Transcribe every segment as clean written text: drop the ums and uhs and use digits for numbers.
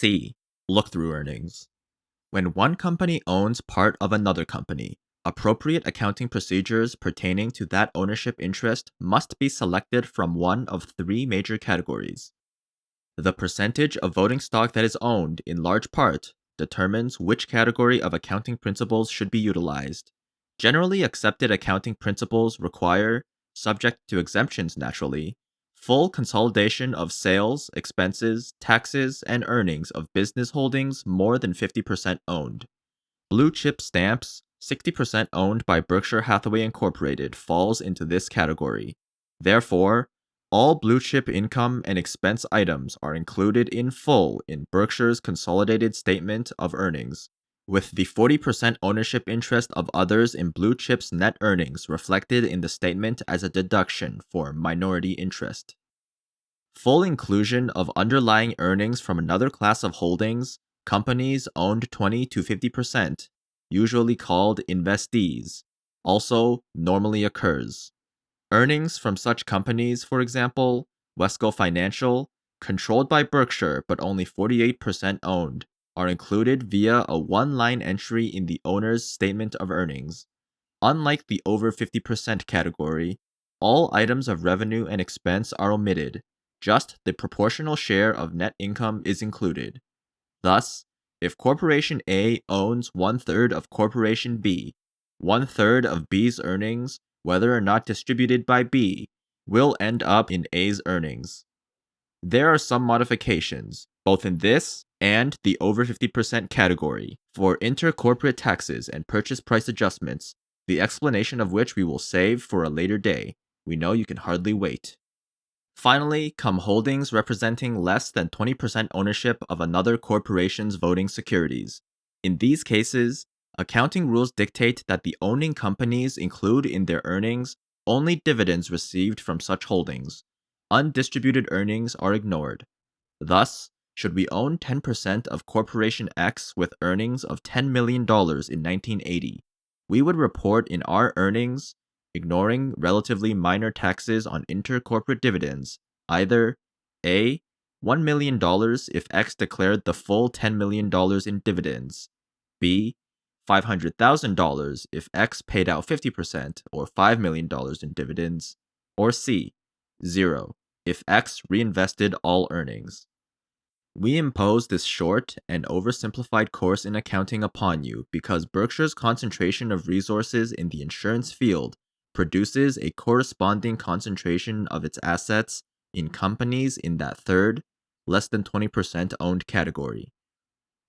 C. Look-through earnings. When one company owns part of another company, appropriate accounting procedures pertaining to that ownership interest must be selected from one of three major categories. The percentage of voting stock that is owned, in large part, determines which category of accounting principles should be utilized. Generally accepted accounting principles require, subject to exemptions naturally, full consolidation of sales, expenses, taxes, and earnings of business holdings more than 50% owned. Blue chip stamps, 60% owned by Berkshire Hathaway Incorporated, falls into this category. Therefore, all blue chip income and expense items are included in full in Berkshire's consolidated statement of earnings, with the 40% ownership interest of others in blue chip's net earnings reflected in the statement as a deduction for minority interest. Full inclusion of underlying earnings from another class of holdings, companies owned 20 to 50%, usually called investees, also normally occurs. Earnings from such companies, for example, Wesco Financial, controlled by Berkshire but only 48% owned, are included via a one-line entry in the owner's statement of earnings. Unlike the over 50% category, all items of revenue and expense are omitted. Just the proportional share of net income is included. Thus, if Corporation A owns 1/3 of Corporation B, 1/3 of B's earnings, whether or not distributed by B, will end up in A's earnings. There are some modifications, both in this and the over 50% category, for intercorporate taxes and purchase price adjustments, the explanation of which we will save for a later day. We know you can hardly wait. Finally, come holdings representing less than 20% ownership of another corporation's voting securities. In these cases, accounting rules dictate that the owning companies include in their earnings only dividends received from such holdings. Undistributed earnings are ignored. Thus, should we own 10% of Corporation X with earnings of $10 million in 1980, we would report in our earnings, ignoring relatively minor taxes on intercorporate dividends, either A. $1 million if X declared the full $10 million in dividends, B. $500,000 if X paid out 50% or $5 million in dividends, or C. 0 if X reinvested all earnings. We impose this short and oversimplified course in accounting upon you because Berkshire's concentration of resources in the insurance field produces a corresponding concentration of its assets in companies in that third, less than 20% owned category.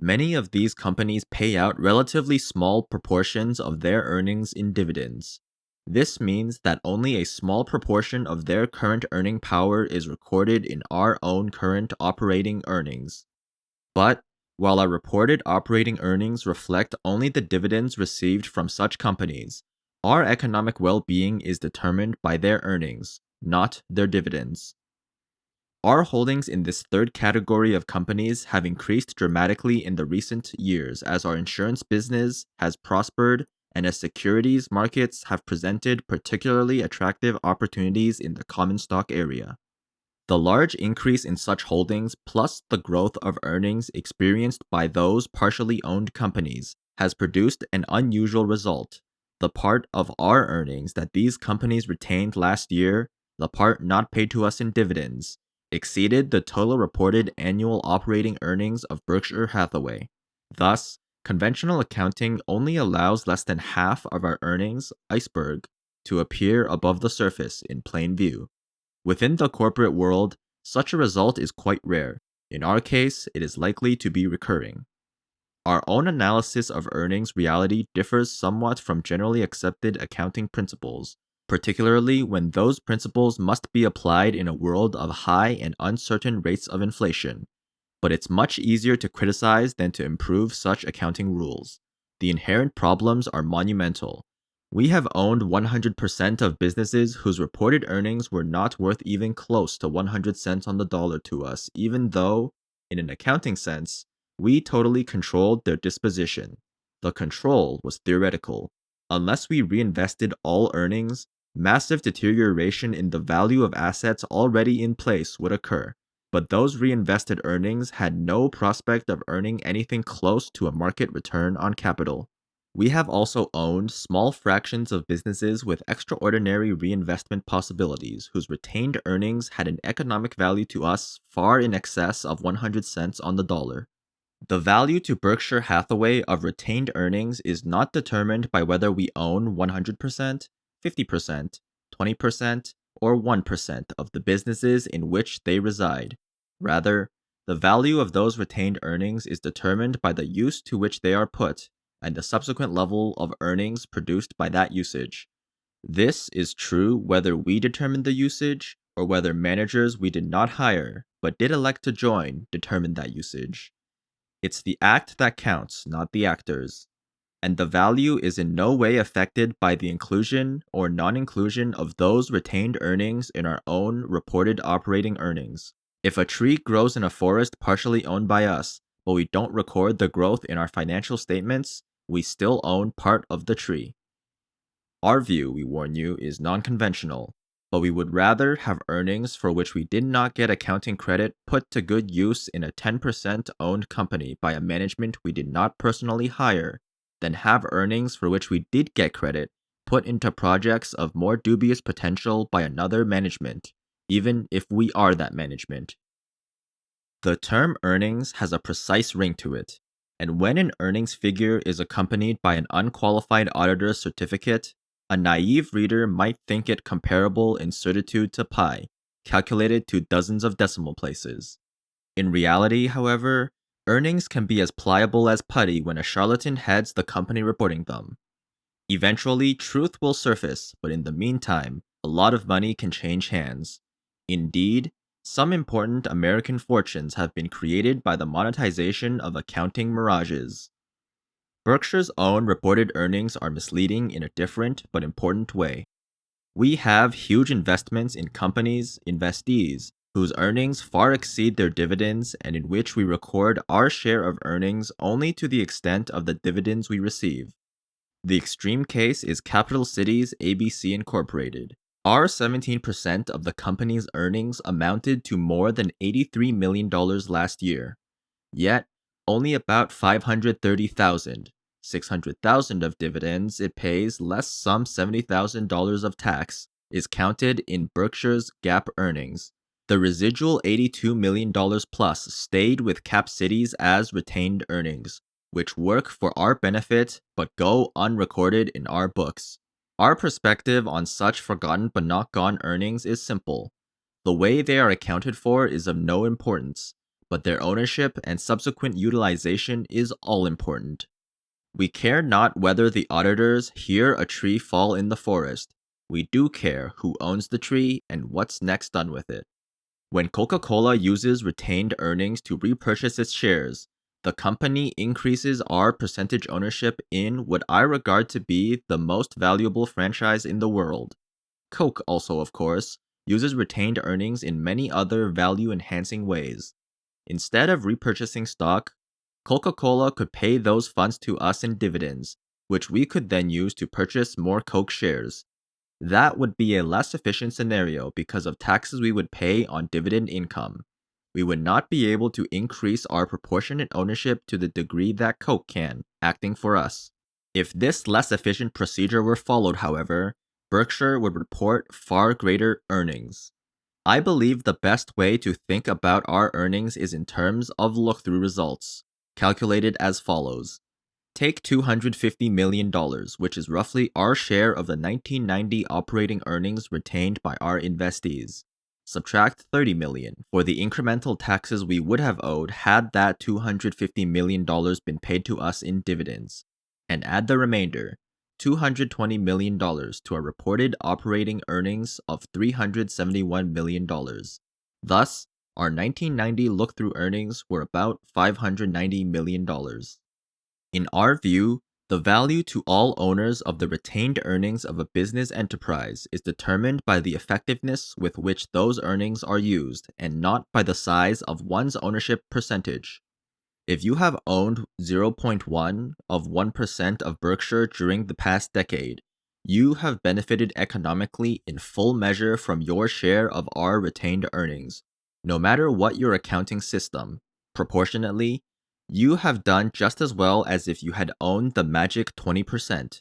Many of these companies pay out relatively small proportions of their earnings in dividends. This means that only a small proportion of their current earning power is recorded in our own current operating earnings. But, while our reported operating earnings reflect only the dividends received from such companies, our economic well-being is determined by their earnings, not their dividends. Our holdings in this third category of companies have increased dramatically in the recent years as our insurance business has prospered and as securities markets have presented particularly attractive opportunities in the common stock area. The large increase in such holdings plus the growth of earnings experienced by those partially owned companies has produced an unusual result. The part of our earnings that these companies retained last year, the part not paid to us in dividends, exceeded the total reported annual operating earnings of Berkshire Hathaway. Thus, conventional accounting only allows less than half of our earnings, iceberg, to appear above the surface in plain view. Within the corporate world, such a result is quite rare. In our case, it is likely to be recurring. Our own analysis of earnings reality differs somewhat from generally accepted accounting principles, particularly when those principles must be applied in a world of high and uncertain rates of inflation. But it's much easier to criticize than to improve such accounting rules. The inherent problems are monumental. We have owned 100% of businesses whose reported earnings were not worth even close to 100 cents on the dollar to us, even though, in an accounting sense, we totally controlled their disposition. The control was theoretical. Unless we reinvested all earnings, massive deterioration in the value of assets already in place would occur. but those reinvested earnings had no prospect of earning anything close to a market return on capital. We have also owned small fractions of businesses with extraordinary reinvestment possibilities whose retained earnings had an economic value to us far in excess of 100 cents on the dollar. The value to Berkshire Hathaway of retained earnings is not determined by whether we own 100%, 50%, 20%, or 1% of the businesses in which they reside. Rather, the value of those retained earnings is determined by the use to which they are put and the subsequent level of earnings produced by that usage. This is true whether we determine the usage or whether managers we did not hire but did elect to join determine that usage. It's the act that counts, not the actors, and the value is in no way affected by the inclusion or non-inclusion of those retained earnings in our own reported operating earnings. If a tree grows in a forest partially owned by us, but we don't record the growth in our financial statements, we still own part of the tree. Our view, we warn you, is non-conventional, but we would rather have earnings for which we did not get accounting credit put to good use in a 10% owned company by a management we did not personally hire than have earnings for which we did get credit put into projects of more dubious potential by another management, even if we are that management. The term earnings has a precise ring to it, and when an earnings figure is accompanied by an unqualified auditor's certificate, a naive reader might think it comparable in certitude to pi, calculated to dozens of decimal places. In reality, however, earnings can be as pliable as putty when a charlatan heads the company reporting them. Eventually, truth will surface, but in the meantime, a lot of money can change hands. Indeed, some important American fortunes have been created by the monetization of accounting mirages. Berkshire's own reported earnings are misleading in a different but important way. We have huge investments in companies, investees, whose earnings far exceed their dividends and in which we record our share of earnings only to the extent of the dividends we receive. The extreme case is Capital Cities ABC Incorporated. Our 17% of the company's earnings amounted to more than $83 million last year. Yet, only about $530,000, $600,000 of dividends it pays less some $70,000 of tax, is counted in Berkshire's GAAP earnings. The residual $82 million plus stayed with Cap Cities as retained earnings, which work for our benefit but go unrecorded in our books. Our perspective on such forgotten but not gone earnings is simple. The way they are accounted for is of no importance, but their ownership and subsequent utilization is all important. We care not whether the auditors hear a tree fall in the forest. We do care who owns the tree and what's next done with it. When Coca-Cola uses retained earnings to repurchase its shares, the company increases our percentage ownership in what I regard to be the most valuable franchise in the world. Coke also, of course, uses retained earnings in many other value-enhancing ways. Instead of repurchasing stock, Coca-Cola could pay those funds to us in dividends, which we could then use to purchase more Coke shares. That would be a less efficient scenario because of taxes we would pay on dividend income. We would not be able to increase our proportionate ownership to the degree that Coke can, acting for us. If this less efficient procedure were followed, however, Berkshire would report far greater earnings. I believe the best way to think about our earnings is in terms of look-through results, calculated as follows. Take $250 million, which is roughly our share of the 1990 operating earnings retained by our investees. Subtract $30 million for the incremental taxes we would have owed had that $250 million been paid to us in dividends, and add the remainder, $220 million, to our reported operating earnings of $371 million. Thus, our 1990 look-through earnings were about $590 million. In our view, the value to all owners of the retained earnings of a business enterprise is determined by the effectiveness with which those earnings are used and not by the size of one's ownership percentage. If you have owned 0.1 of 1% of Berkshire during the past decade, you have benefited economically in full measure from your share of our retained earnings. No matter what your accounting system, proportionately, you have done just as well as if you had owned the magic 20%.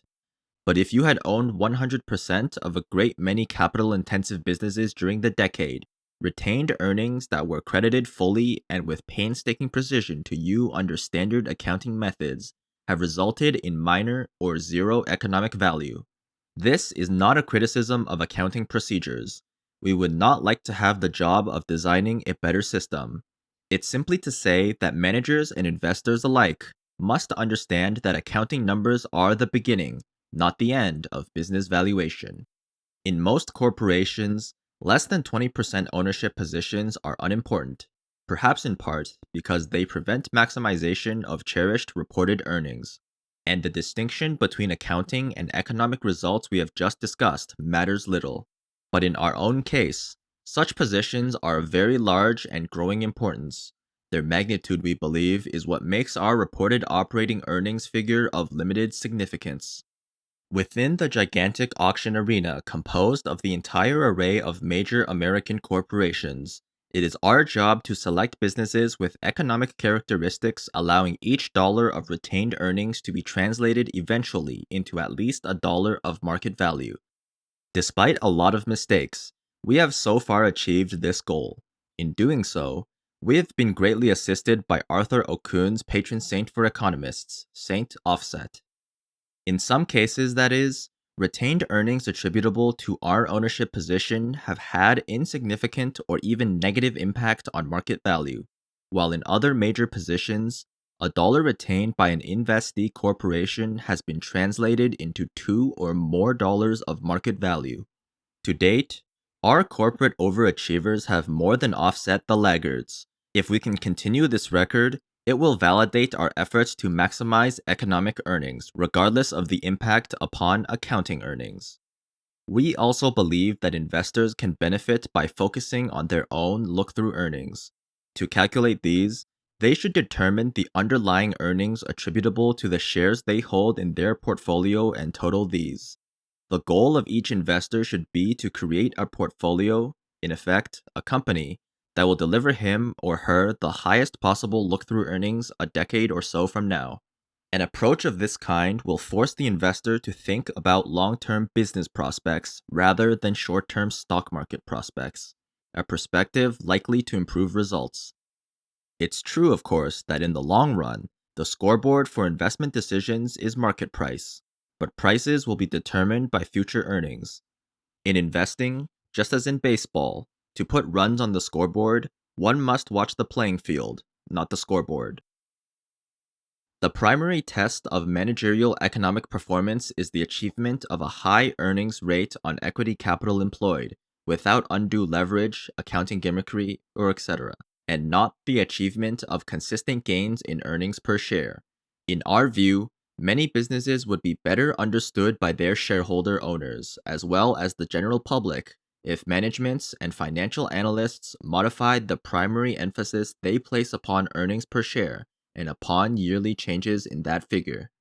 But if you had owned 100% of a great many capital intensive businesses during the decade, retained earnings that were credited fully and with painstaking precision to you under standard accounting methods have resulted in minor or zero economic value. This is not a criticism of accounting procedures. We would not like to have the job of designing a better system. It's simply to say that managers and investors alike must understand that accounting numbers are the beginning, not the end, of business valuation. In most corporations, less than 20% ownership positions are unimportant, perhaps in part because they prevent maximization of cherished reported earnings. And the distinction between accounting and economic results we have just discussed matters little. But in our own case, such positions are of very large and growing importance. Their magnitude, we believe, is what makes our reported operating earnings figure of limited significance. Within the gigantic auction arena composed of the entire array of major American corporations, it is our job to select businesses with economic characteristics allowing each dollar of retained earnings to be translated eventually into at least a dollar of market value. Despite a lot of mistakes, we have so far achieved this goal. In doing so, we have been greatly assisted by Arthur Okун's patron saint for economists, Saint Offset. In some cases, that is, retained earnings attributable to our ownership position have had insignificant or even negative impact on market value, while in other major positions, a dollar retained by an investee corporation has been translated into $2 or more of market value. To date, our corporate overachievers have more than offset the laggards. If we can continue this record, it will validate our efforts to maximize economic earnings, regardless of the impact upon accounting earnings. We also believe that investors can benefit by focusing on their own look-through earnings. To calculate these, they should determine the underlying earnings attributable to the shares they hold in their portfolio and total these. The goal of each investor should be to create a portfolio, in effect, a company, that will deliver him or her the highest possible look-through earnings a decade or so from now. An approach of this kind will force the investor to think about long-term business prospects rather than short-term stock market prospects, a perspective likely to improve results. It's true, of course, that in the long run, the scoreboard for investment decisions is market price, but prices will be determined by future earnings. In investing, just as in baseball, to put runs on the scoreboard, one must watch the playing field, not the scoreboard. The primary test of managerial economic performance is the achievement of a high earnings rate on equity capital employed, without undue leverage, accounting gimmickry, or etc., and not the achievement of consistent gains in earnings per share. In our view, many businesses would be better understood by their shareholder owners, as well as the general public, if managements and financial analysts modified the primary emphasis they place upon earnings per share and upon yearly changes in that figure.